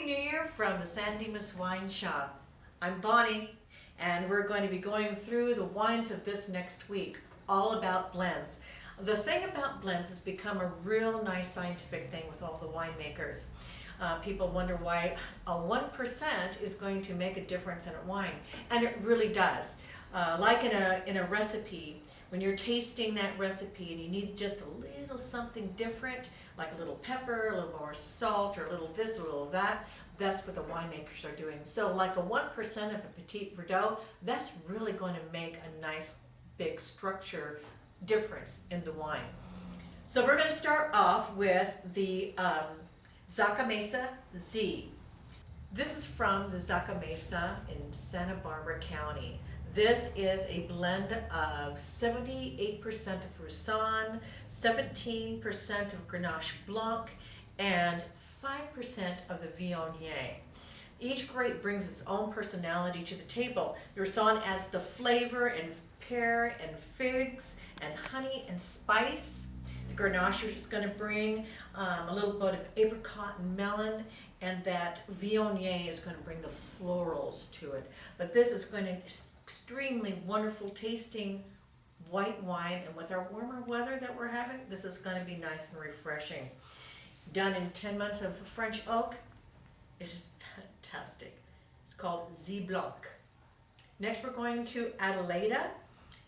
Happy New Year from the San Dimas Wine Shop. I'm Bonnie, and we're going to be going through the wines of this next week, all about blends. The thing about blends has become a real nice scientific thing with all the winemakers. People wonder why a 1% is going to make a difference in a wine, and it really does. Like in a recipe, when you're tasting that recipe and you need just a little something different, like a little pepper, a little more salt, or a little this, a little that, that's what the winemakers are doing. So like a 1% of a Petit Verdot, that's really going to make a nice big structure difference in the wine. So we're going to start off with the Zaca Mesa Z. This is from the Zaca Mesa in Santa Barbara County. This is a blend of 78% of Roussanne, 17% of Grenache Blanc, and 5% of the Viognier. Each grape brings its own personality to the table. The Roussanne adds the flavor and pear and figs and honey and spice. The Grenache is going to bring a little bit of apricot and melon, and that Viognier is going to bring the florals to it. But this is going to extremely wonderful tasting white wine, and with our warmer weather that we're having, this is going to be nice and refreshing. Done in 10 months of French oak, it is fantastic. It's called Z Blanc. Next we're going to Adelaida.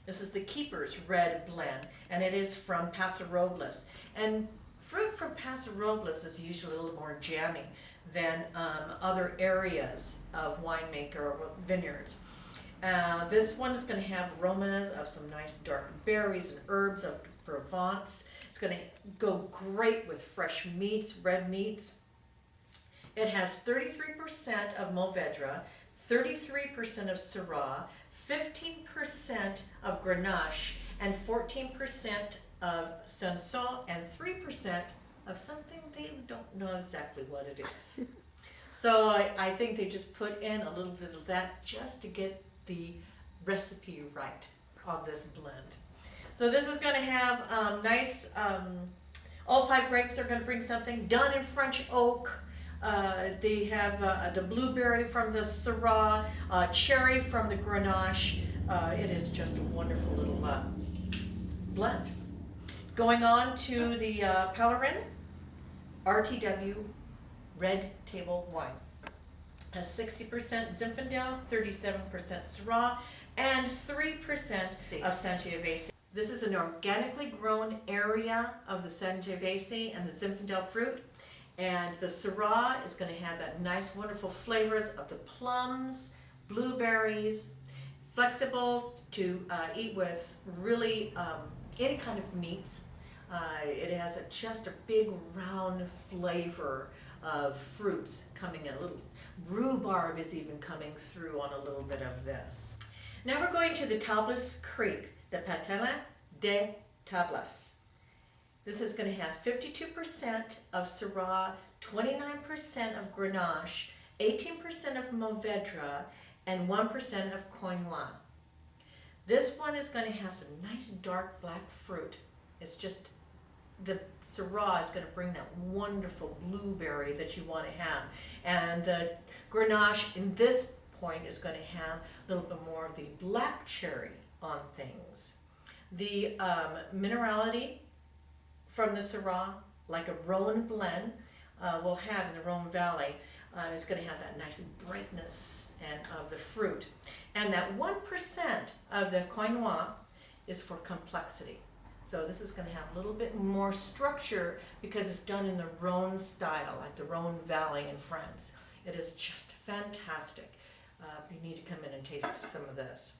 This is the Keeper's Red Blend, and it is from Paso Robles. And fruit from Paso Robles is usually a little more jammy than other areas of winemaker or vineyards. This one is going to have aromas of some nice dark berries and herbs of Provence. It's going to go great with fresh meats, red meats. It has 33% of Mourvedre, 33% of Syrah, 15% of Grenache, and 14% of Cinsault, and 3% of something they don't know exactly what it is. So I think they just put in a little bit of that just to get the recipe right on this blend. So this is going to have nice, all 5 grapes are going to bring something done in French oak. They have the blueberry from the Syrah, cherry from the Grenache. It is just a wonderful little blend. Going on to the Pellerin RTW Red Table Wine. Has 60% Zinfandel, 37% Syrah, and 3% of Sangiovese. This is an organically grown area of the Sangiovese and the Zinfandel fruit, and the Syrah is going to have that nice, wonderful flavors of the plums, blueberries, flexible to eat with really any kind of meats. It has just a big round flavor of fruits coming in. A little rhubarb is even coming through on a little bit of this. Now we're going to the Tablas Creek, the Patin de Tablas. This is going to have 52% of Syrah, 29% of Grenache, 18% of Mourvedre, and 1% of Coignois. This one is going to have some nice dark black fruit. It's just the Syrah is going to bring that wonderful blueberry that you want to have. And the Grenache in this point is going to have a little bit more of the black cherry on things. The minerality from the Syrah, like a Rhone blend will have in the Rhone Valley, is going to have that nice brightness and of the fruit. And that 1% of the Coignois is for complexity. So this is going to have a little bit more structure because it's done in the Rhone style, like the Rhone Valley in France. It is just fantastic. You need to come in and taste some of this.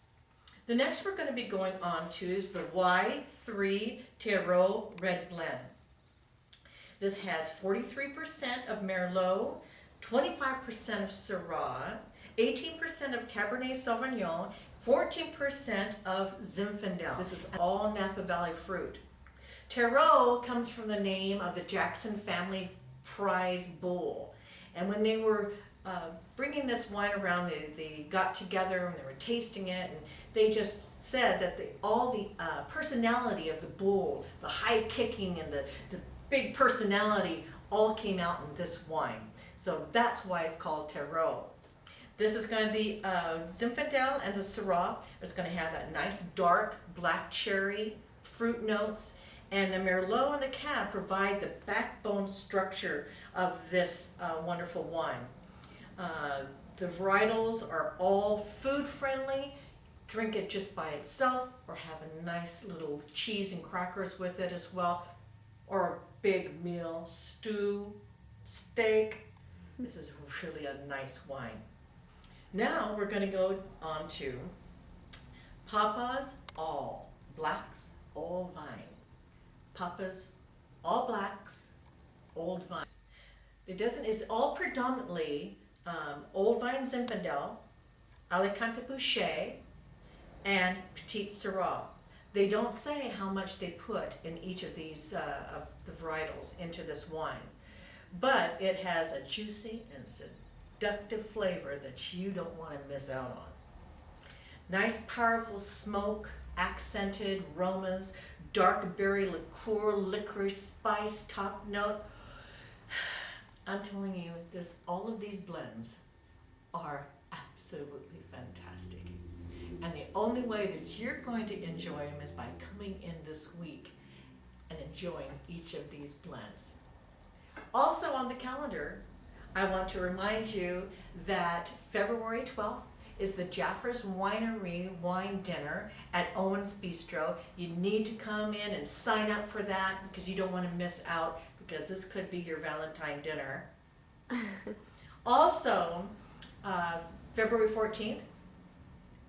The next we're going to be going on to is the Y3 Terreau Red Blend. This has 43% of Merlot, 25% of Syrah, 18% of Cabernet Sauvignon, 14% of Zinfandel. This is all Napa Valley fruit. Terreau comes from the name of the Jackson family prize bull. And when they were bringing this wine around, they got together and they were tasting it, and they just said that all the personality of the bull, the high kicking and the big personality all came out in this wine. So that's why it's called Terroir. This is going to be Zinfandel and the Syrah. It's going to have that nice dark black cherry fruit notes. And the Merlot and the Cab provide the backbone structure of this wonderful wine. The varietals are all food friendly. Drink it just by itself or have a nice little cheese and crackers with it as well. Or a big meal, stew, steak. This is really a nice wine. Now we're going to go on to Papa's All Blacks Old Vine. Papa's All Blacks Old Vine. It's all predominantly Old Vine Zinfandel, Alicante Bouschet, and Petite Syrah. They don't say how much they put in each of these of the varietals into this wine, but it has a juicy and seductive flavor that you don't want to miss out on. Nice, powerful smoke, accented aromas, dark berry liqueur, licorice, spice, top note. I'm telling you, all of these blends are absolutely fantastic. And the only way that you're going to enjoy them is by coming in this week and enjoying each of these blends. Also on the calendar, I want to remind you that February 12th is the Jaffr's Winery Wine Dinner at Owen's Bistro. You need to come in and sign up for that because you don't want to miss out, because this could be your Valentine dinner. Also, February 14th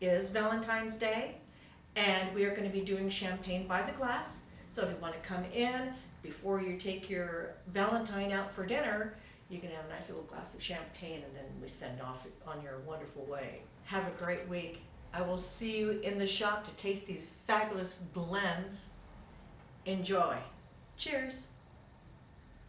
is Valentine's Day, and we are going to be doing champagne by the glass. So if you want to come in before you take your Valentine out for dinner, you can have a nice little glass of champagne, and then we send off on your wonderful way. Have a great week. I will see you in the shop to taste these fabulous blends. Enjoy. Cheers.